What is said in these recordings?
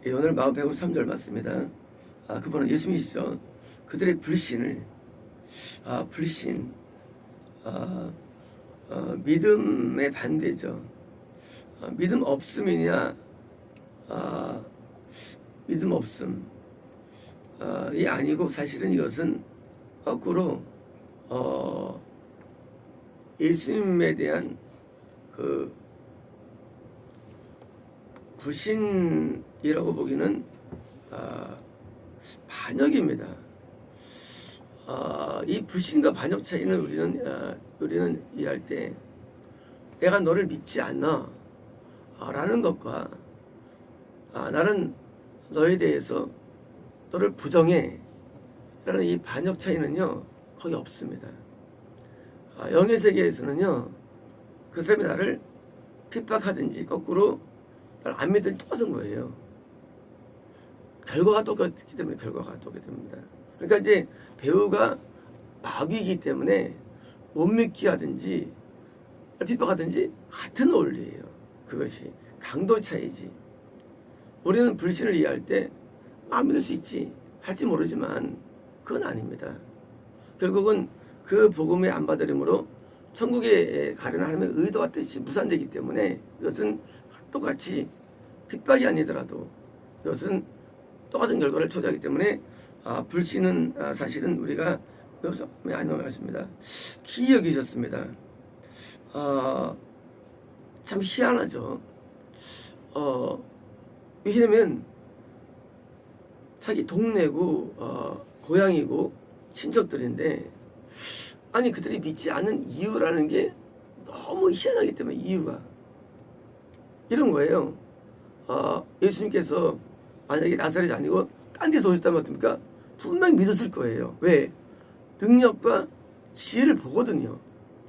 예, 오늘 마음 153절 맞습니다. 그분은 예수님이시죠. 그들의 불신을, 불신, 믿음의 반대죠. 믿음 없음이냐, 믿음 없음. 이 아니고 사실은 이것은 거꾸로, 예수님에 대한 그 불신이라고 보기는 반역입니다. 이 불신과 반역 차이는 우리는 이해할 때 내가 너를 믿지 않나 라는 것과 나는 너에 대해서 너를 부정해 라는 이 반역 차이는요 거의 없습니다. 영의 세계에서는요 그 사람이 나를 핍박하든지 거꾸로 나를 안 믿든지 똑같은 거예요. 결과가 똑같기 때문에 결과가 똑같게 됩니다. 그러니까 이제 배우가 마귀이기 때문에 못 믿게 하든지 핍박하든지 같은 원리예요. 그것이 강도 차이지. 우리는 불신을 이해할 때 안 믿을 수 있지 할지 모르지만 그건 아닙니다. 결국은 그 복음의 안 받으림으로 천국에 가려는 하나님의 의도와 뜻이 무산되기 때문에 이것은 똑같이 핍박이 아니더라도 이것은 똑같은 결과를 초래하기 때문에 불신은 사실은 우리가 여기서 안 넘어갔습니다. 기이 여기셨습니다. 참 희한하죠. 왜냐면 자기 동네고 고향이고 친척들인데 아니 그들이 믿지 않는 이유라는 게 너무 희한하기 때문에 이유가 이런 거예요. 예수님께서 만약에 나사렛이 아니고 딴 데서 오셨다면 어떻습니까? 분명히 믿었을 거예요. 왜? 능력과 지혜를 보거든요.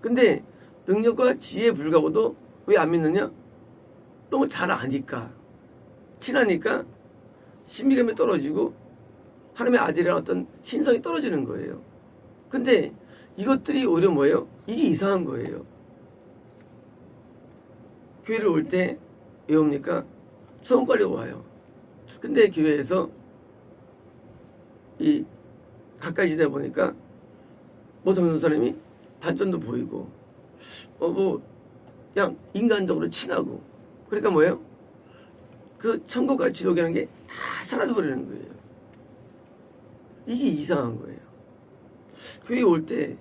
근데 능력과 지혜에 불구하고도 왜 안 믿느냐? 너무 잘 아니까 친하니까 신비감이 떨어지고 하나님의 아들이라는 어떤 신성이 떨어지는 거예요. 근데 이것들이 오히려 뭐예요? 이게 이상한 거예요. 교회를 올 때 왜 옵니까? 처음 가려고 와요. 근데 교회에서 이 가까이 지내다 보니까 모성선 사람이 단점도 보이고 그냥 인간적으로 친하고 그러니까 뭐예요? 그 천국과 지옥이라는 게 다 사라져 버리는 거예요. 이게 이상한 거예요. 교회에 올 때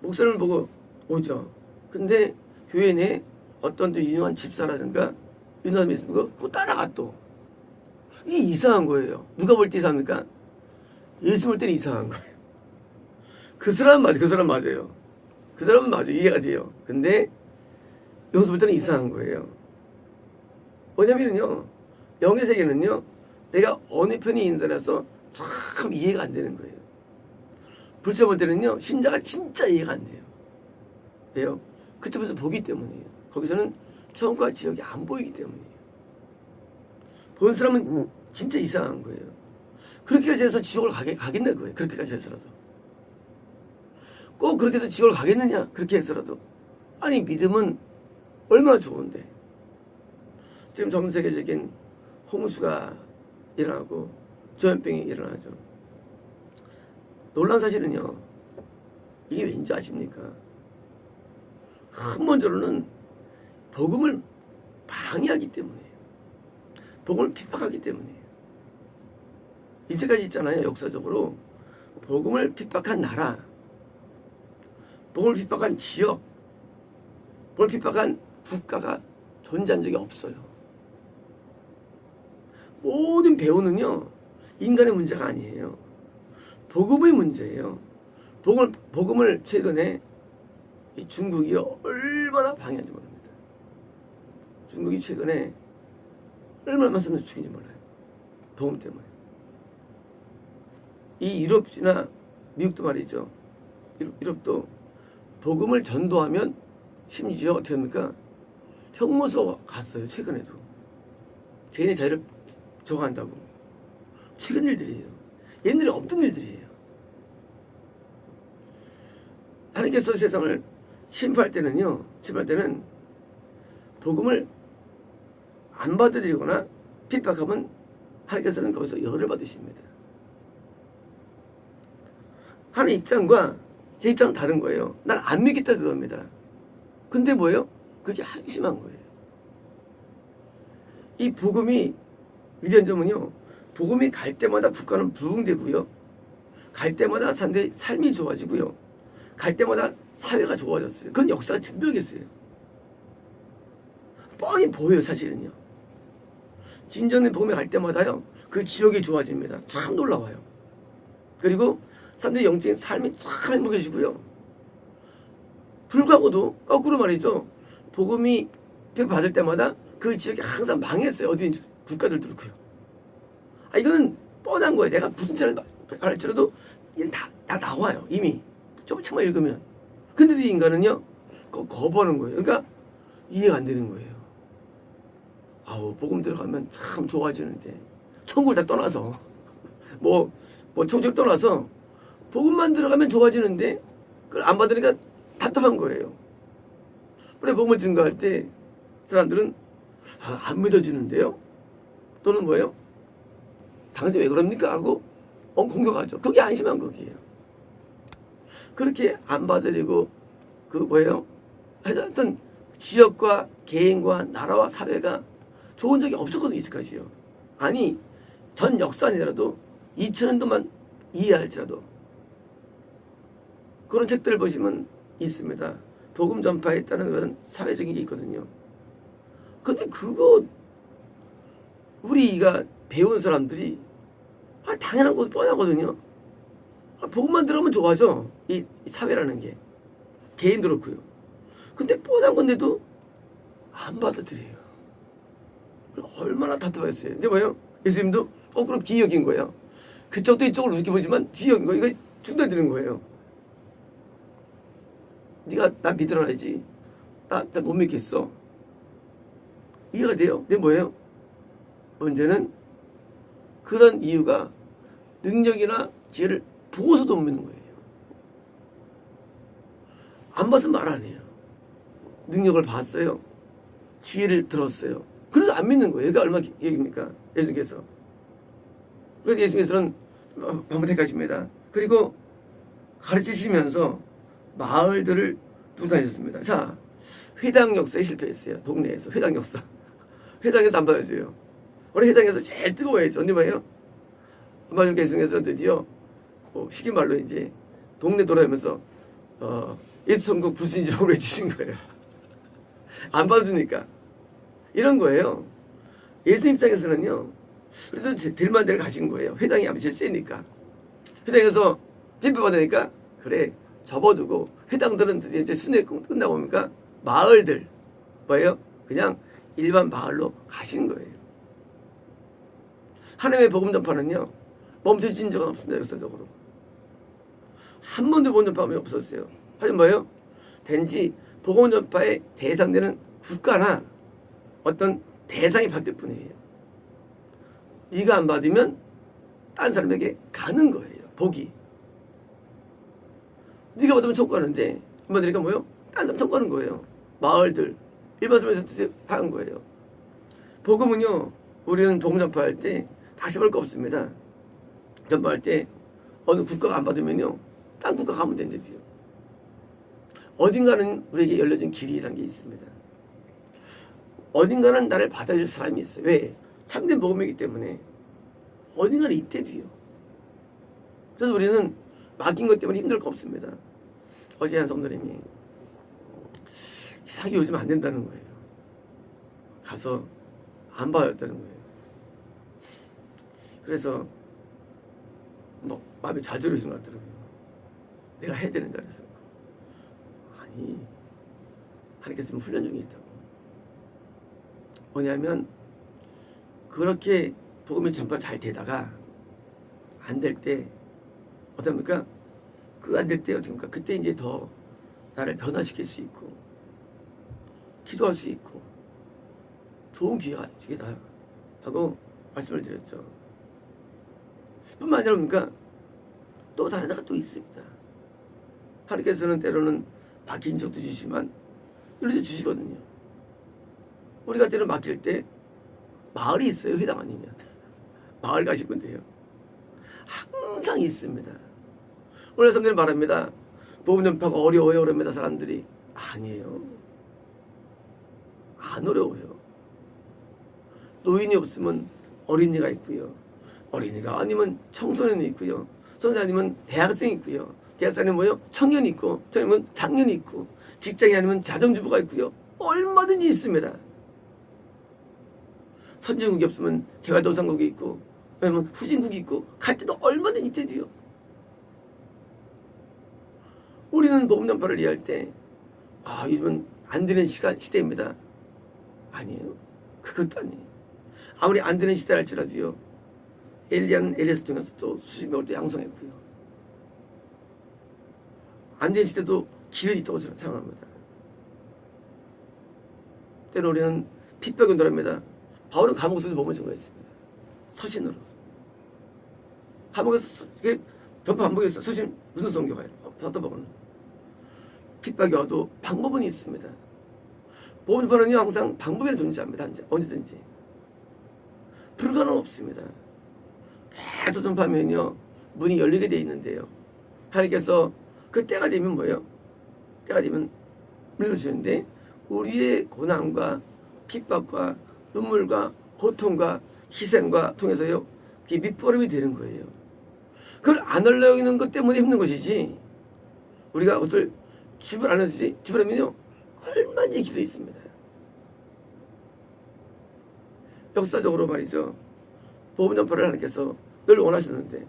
목사님을 보고 오죠. 근데 교회 내에 어떤 또 유명한 집사라든가 유명한 사람이 있으면 그거 따라가 또. 이게 이상한 거예요. 누가 볼 때 이상합니까? 예수 볼 때는 이상한 거예요. 그 사람은 맞아요. 그 사람 맞아요. 그 사람은 맞아요. 이해가 돼요. 근데 여기서 볼 때는 이상한 거예요. 뭐냐면요. 영의 세계는요. 내가 어느 편이 있는 데라서 참 이해가 안 되는 거예요. 불세 볼 때는요. 신자가 진짜 이해가 안 돼요. 왜요? 그쪽에서 보기 때문이에요. 거기서는 천국과 지옥이 안 보이기 때문이에요. 본 사람은 진짜 이상한 거예요. 그렇게까지 해서 지옥을 가겠나 그거예요. 그렇게까지 해서라도. 꼭 그렇게 해서 지옥을 가겠느냐? 그렇게 해서라도. 아니 믿음은 얼마나 좋은데. 지금 전 세계적인 홍수가 일어나고 전염병이 일어나죠. 놀라운 사실은요. 이게 왠지 아십니까? 근본적으로는 복음을 방해하기 때문이에요. 복음을 핍박하기 때문이에요. 이제까지 있잖아요. 역사적으로 복음을 핍박한 나라, 복음을 핍박한 지역, 복음을 핍박한 국가가 존재한 적이 없어요. 모든 배우는요 인간의 문제가 아니에요. 복음의 문제예요. 복음을 최근에 이 중국이 얼마나 방해한지 모릅니다. 중국이 최근에 얼마나 많은 사람들 죽인지 몰라요. 복음 때문에. 이 유럽이나 미국도 말이죠. 유럽도 복음을 전도하면 심지어 어떻게 합니까? 형무소 갔어요. 최근에도. 개인의 자유를 저거한다고. 최근 일들이에요. 옛날에 없던 일들이에요. 하나님께서 세상을 심판할 때는 복음을 안 받아들이거나 핍박하면 하나님께서는 거기서 열을 받으십니다. 하나님 입장과 제 입장은 다른 거예요. 난 안 믿겠다 그겁니다. 근데 뭐예요? 그게 한심한 거예요. 이 복음이 위대한 점은요, 복음이 갈 때마다 국가는 부흥되고요, 갈 때마다 사람들의 삶이 좋아지고요, 갈 때마다 사회가 좋아졌어요. 그건 역사가 증명했어요. 뻔히 보여요. 사실은요. 진정된 복음이 갈 때마다요, 그 지역이 좋아집니다. 참 놀라워요. 그리고 사람들의 영적인 삶이 참 행복해지고요. 불구하고도 거꾸로 말이죠, 복음이 받을 때마다 그 지역이 항상 망했어요. 어디 국가들도 그렇고요. 이거는 뻔한 거예요. 내가 무슨 책을 할지라도 이건 다 나와요. 이미 조금만 읽으면. 근데도 이 인간은요, 그거 거부하는 거예요. 그러니까 이해가 안 되는 거예요. 복음 들어가면 참 좋아지는데, 천국을 다 떠나서 뭐 총책 떠나서 복음만 들어가면 좋아지는데 그걸 안 받으니까 답답한 거예요. 그래, 복음을 증거할 때 사람들은 안 믿어지는데요, 또는 뭐예요? 당신 왜 그럽니까? 하고 공격하죠. 그게 안심한 거기에요. 그렇게 안 받아들이고 하여튼 지역과 개인과 나라와 사회가 좋은 적이 없었거든요. 이제까지요. 아니, 전 역사 아니라도 2000년 동안 이해할지라도 그런 책들을 보시면 있습니다. 복음 전파에 따른 그런 사회적인 게 있거든요. 근데 그거 우리가 배운 사람들이 당연한 거 뻔하거든요. 복음만 들어가면 좋아져. 이 사회라는 게. 개인도 그렇고요. 근데 뻔한 건데도 안 받아들여요. 얼마나 답답했어요. 이게 뭐예요? 예수님도 그럼 기여긴 거예요. 그쪽도 이쪽으로 우습게 보지만 기여긴 거예요. 이거 중단되는 거예요. 네가 나 믿으라야지. 나 못 믿겠어. 이해가 돼요? 근데 뭐예요? 문제는 그런 이유가 능력이나 지혜를 보고서도 못 믿는 거예요. 안 봐서 말 안 해요. 능력을 봤어요. 지혜를 들었어요. 그래도 안 믿는 거예요. 그게 얼마나 얘기입니까? 예수님께서. 그래서 예수님께서는 방문 택하십니다. 그리고 가르치시면서 마을들을 두다니셨습니다. 자, 회당 역사에 실패했어요. 동네에서 회당 역사. 회당에서 안 받아줘요. 우리 회당에서 제일 뜨거워야죠. 근데 뭐예요? 아마 예수님께서 드디어 시기 말로 이제 동네 돌아다니면서 예수 선거 불신자로 해주신 거예요. 안 받아주니까. 이런 거예요. 예수 입장에서는요, 그래서 딜만 데를 가신 거예요. 회당이 아마 제일 세니까. 회당에서 핍박 받으니까, 그래, 접어두고, 회당들은 드디어 이제 순회 끝나고 보니까 마을들, 뭐예요? 그냥 일반 마을로 가신 거예요. 하나님의 복음 전파는요, 멈춰진 적은 없습니다. 역사적으로. 한 번도 복음 전파가 없었어요. 하지만 뭐예요? 단지 복음 전파에 대상되는 국가나 어떤 대상이 바뀔 뿐이에요. 네가 안 받으면 딴 사람에게 가는 거예요. 복이. 네가 받으면 청구하는데 안 받으니까 뭐예요? 딴 사람 청구하는 거예요. 마을들, 일반 사람에서 하는 거예요. 복음은요, 우리는 복음 전파할 때 다시 볼 거 없습니다. 전파할 때 어느 국가가 안 받으면요, 딴 국가 가면 된대요. 어딘가는 우리에게 열려진 길이라는 게 있습니다. 어딘가는 나를 받아줄 사람이 있어요. 왜? 참된 복음이기 때문에 어딘가는 있대도요. 그래서 우리는 맡긴 것 때문에 힘들 거 없습니다. 어제 한 성도님이 사기 요즘 안 된다는 거예요. 가서 안 봐였다는 거예요. 그래서 막 마음이 좌절해진 것 같더라고요. 내가 해야 되는가 그래서. 아니, 하나님께서 지금 훈련 중에 있다고. 뭐냐면 그렇게 복음이 전파 잘 되다가 안 될 때 어떻습니까? 그 안 될 때 어떻습니까? 그때 이제 더 나를 변화시킬 수 있고 기도할 수 있고 좋은 기회가 되겠다 하고 말씀을 드렸죠. 뿐만 아니라 뭡니까? 또 다른 데가 또 있습니다. 하나님께서는 때로는 맡긴 적도 주시지만 이렇게 주시거든요. 우리가 때는 맡길 때 마을이 있어요. 회당 아니면 마을 가시면 돼요. 항상 있습니다. 오늘 성경은 말합니다. 복음 전파가 어려워요 그럽니다. 사람들이. 아니에요. 안 어려워요. 노인이 없으면 어린이가 있고요. 어린이가 아니면 청소년이 있고요. 청소년 아니면 대학생이 있고요. 대학생이 뭐요? 청년이 있고, 청년이면 장년이 있고, 직장이 아니면 자정주부가 있고요. 얼마든지 있습니다. 선진국이 없으면 개발도상국이 있고, 아니면 후진국이 있고, 갈 때도 얼마든지 있대도요. 우리는 복음 전파를 이해할 때, 요즘은 안 되는 시대입니다. 아니에요. 그것도 아니에요. 아무리 안 되는 시대라 할지라도요. 엘리야는 엘리야서 통해서 또 수십 명을 또 양성했고요. 안 되는 시대도 길이 있다고 저는 생각합니다. 때로 우리는 핍박이 온다랍니다. 바울은 감옥에서 몸을 증거했습니다. 서신으로. 감옥에서 이게 전파 반복해서 서신 무슨 성경가요? 사도 바울은 핍박이 와도 방법은 있습니다. 복음 전파는요 항상 방법에는 존재합니다. 언제든지 불가능 없습니다. 계속 전파하면요 문이 열리게 돼 있는데요. 하나님께서 그 때가 되면 뭐예요? 때가 되면 물려주시는데 우리의 고난과 핍박과 눈물과 고통과 희생과 통해서요 그게 밑보름이 되는 거예요. 그걸 안 하려는 것 때문에 힘든 것이지 우리가 그것을 지불 안 해주지 지불하면요 얼마든지 기도 있습니다. 역사적으로 말이죠. 복음 전파를 하나님께서 늘 원하셨는데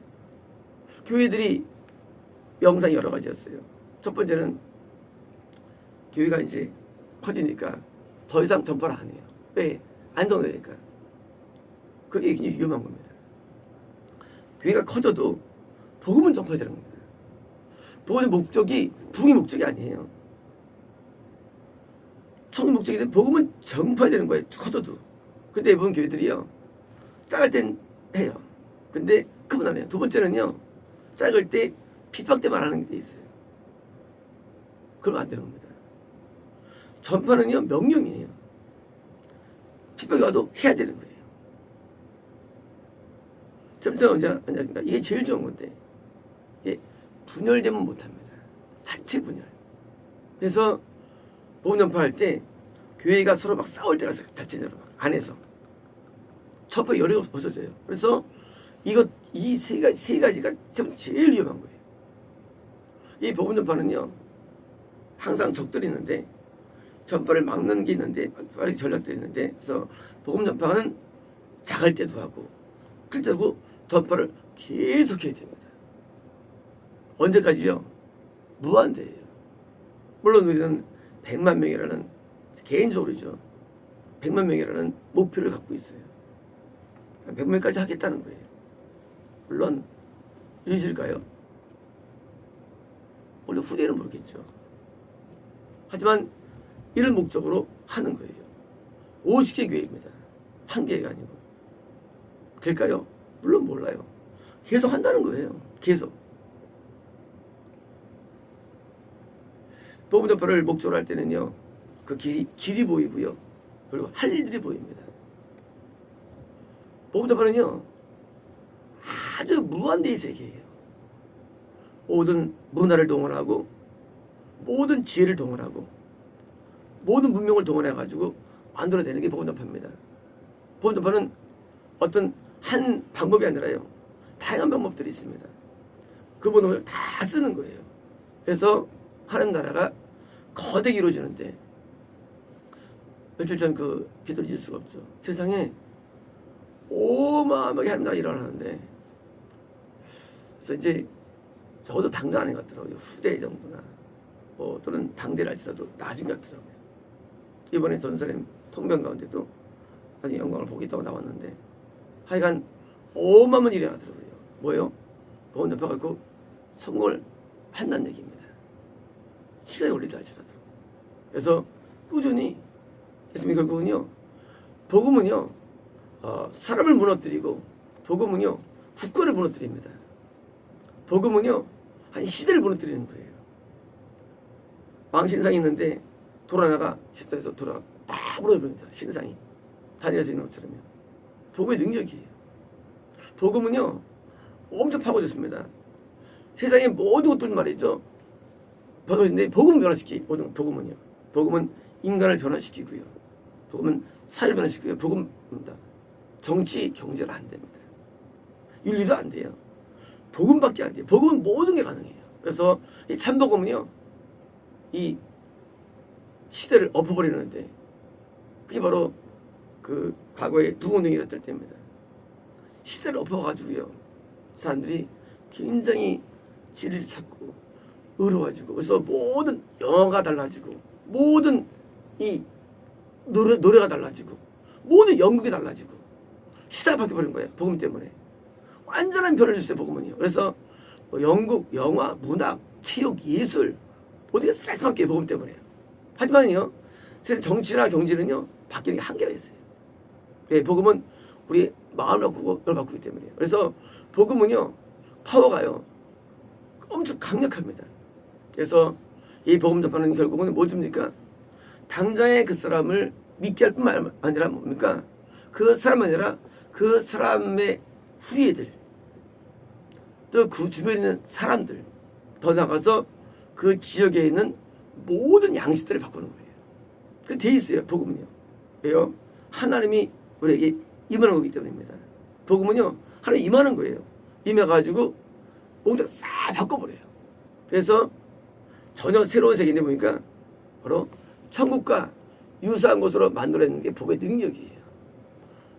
교회들이 명상이 여러 가지였어요. 첫 번째는 교회가 이제 커지니까 더 이상 전파를 안 해요. 왜? 안정되니까. 그게 위험한 겁니다. 교회가 커져도 복음은 전파해야 되는 겁니다. 복음의 목적이 부흥의 목적이 아니에요. 총의 목적이 되면 복음은 전파해야 되는 거예요. 커져도. 근데 이번 교회들이요. 작을 땐 해요. 근데 그분 안 해요. 두 번째는요. 작을 때 핍박 때만 하는 게 있어요. 그러면 안 되는 겁니다. 전파는요. 명령이에요. 핍박이 와도 해야 되는 거예요. 점점 언제 하냐니까 이게 제일 좋은 건데 예, 분열되면 못합니다. 자체 분열. 그래서 복음 전파할 때 교회가 서로 막 싸울 때가 있어요. 자체적으로 막 안에서 전파 열이 없어져요. 그래서 이 세 가지가 제일 위험한 거예요. 이 복음 전파는요 항상 적들이 있는데 전파를 막는 게 있는데 전략도 있는데 그래서 복음 전파는 작을 때도 하고 클 때도 하고 전파를 계속 해야 됩니다. 언제까지요? 무한대예요. 물론 우리는 100만 명이라는 개인적으로죠. 100만 명이라는 목표를 갖고 있어요. 100명까지 하겠다는 거예요. 물론 이루어질까요? 물론 후대는 모르겠죠. 하지만 이런 목적으로 하는 거예요. 50개 교회입니다. 한 개가 아니고. 될까요? 물론 몰라요. 계속 한다는 거예요. 계속. 복음 전파를 목적으로 할 때는요. 그 길이 보이고요. 그리고 할 일들이 보입니다. 복음 전파는요. 아주 무한대의 세계예요. 모든 문화를 동원하고 모든 지혜를 동원하고 모든 문명을 동원해가지고 만들어내는 게 복음 전파입니다. 복음 전파는 어떤 한 방법이 아니라요. 다양한 방법들이 있습니다. 그 번호를 다 쓰는 거예요. 그래서 하나님 나라가 거대하게 이루어지는데 며칠 전 그 비도를 잊을 수가 없죠. 세상에 어마어마하게 하나님 나라가 일어나는데 그래서 이제 적어도 당장 아닌 것 같더라고요. 후대 정도나 뭐 또는 당대를 할지라도 나중 같더라고요. 이번에 전설의 통병 가운데도 나중에 영광을 보겠다고 나왔는데 하여간 어마어마한 일이 하더라고요. 뭐예요? 복음 전파가 성공을 한다는 얘기입니다. 시간이 걸리다 할지라도. 그래서 꾸준히 예수님이 결국은요. 복음은요. 사람을 무너뜨리고 복음은요. 국가를 무너뜨립니다. 복음은요. 한 시대를 무너뜨리는 거예요. 왕신상이 있는데 돌아나가 식당에서 돌아가 다 무너집니다. 신상이 다니엘서 있는 것처럼요. 복음의 능력이에요. 복음은요 엄청 파고졌습니다. 세상의 모든 것들 말이죠. 번호인데 복음 변화시키 모든 복음은요. 복음은 인간을 변화시키고요. 복음은 사회를 변화시키고요. 복음입니다. 정치, 경제는 안 됩니다. 윤리도 안 돼요. 복음밖에 안 돼요. 복음은 모든 게 가능해요. 그래서 이 참복음은요, 이 시대를 엎어버리는데 그게 바로 그 과거의 부흥운동이었을 때입니다. 시대를 엎어가지고요, 사람들이 굉장히 진리를 찾고 의로워지고, 그래서 모든 영어가 달라지고, 모든 이 노래가 달라지고, 모든 연극이 달라지고, 시대가 바뀌어버린 거예요. 복음 때문에. 완전한 변화를 줬어요, 복음은요. 그래서 뭐 연극, 영화, 문학, 체육, 예술 어떻게 싹 바뀌어요, 복음 때문에. 하지만요, 정치나 경제는요 바뀌는 게 한계가 있어요. 예, 복음은 우리 마음을 바꾸고 열 바꾸기 때문에요. 그래서 복음은요 파워가요 엄청 강력합니다. 그래서 이 복음 전파는 결국은 뭐 줍니까? 당장의 그 사람을 믿게 할 뿐만 아니라 뭡니까? 그 사람 아니라 그 사람의 후예들, 또 그 주변에 있는 사람들, 더 나가서 그 지역에 있는 모든 양식들을 바꾸는 거예요. 그게 돼 있어요, 복음은요. 왜요? 하나님이 우리에게 임하는 거기 때문입니다. 복음은요, 하나님 임하는 거예요. 임해가지고 몽땅 싹 바꿔버려요. 그래서 전혀 새로운 세계인데 보니까 바로 천국과 유사한 곳으로 만들어내는 게 복음의 능력이에요.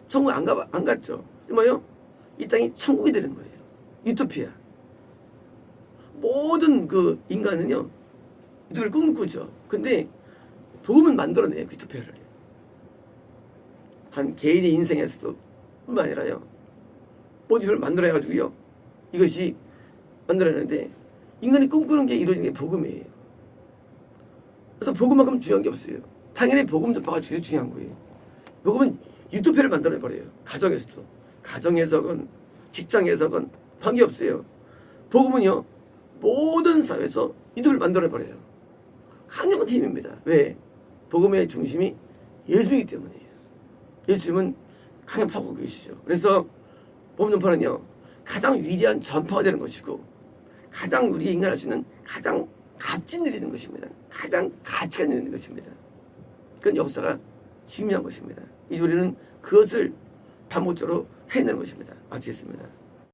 천국 안 갔죠. 뭐요? 이 땅이 천국이 되는 거예요. 유토피아. 모든 그 인간은요, 유토피아를 꿈꾸죠. 근데 복음은 만들어내요, 그 유토피아를. 한 개인의 인생에서도 뿐만 아니라요, 모든 걸 만들어내가지고요, 이것이 만들어내는데, 인간이 꿈꾸는 게 이루어지는 게 복음이에요. 그래서 복음만큼 중요한 게 없어요. 당연히 복음 전파가 제일 중요한 거예요. 복음은 유토피아를 만들어내버려요. 가정에서도. 가정에서건 직장에서건 관계없어요. 복음은요 모든 사회에서 유토피아를 만들어내버려요. 강력한 힘입니다. 왜? 복음의 중심이 예수이기 때문이에요. 예수님은 강한 파고 계시죠. 그래서 복음 전파는요 가장 위대한 전파가 되는 것이고, 가장 우리 인간이 할 수 있는 가장 값진 일이 되는 것입니다. 가장 가치가 있는 것입니다. 그건 역사가 중요한 것입니다. 이제 우리는 그것을 반복적으로 해내는 것입니다. 마치겠습니다.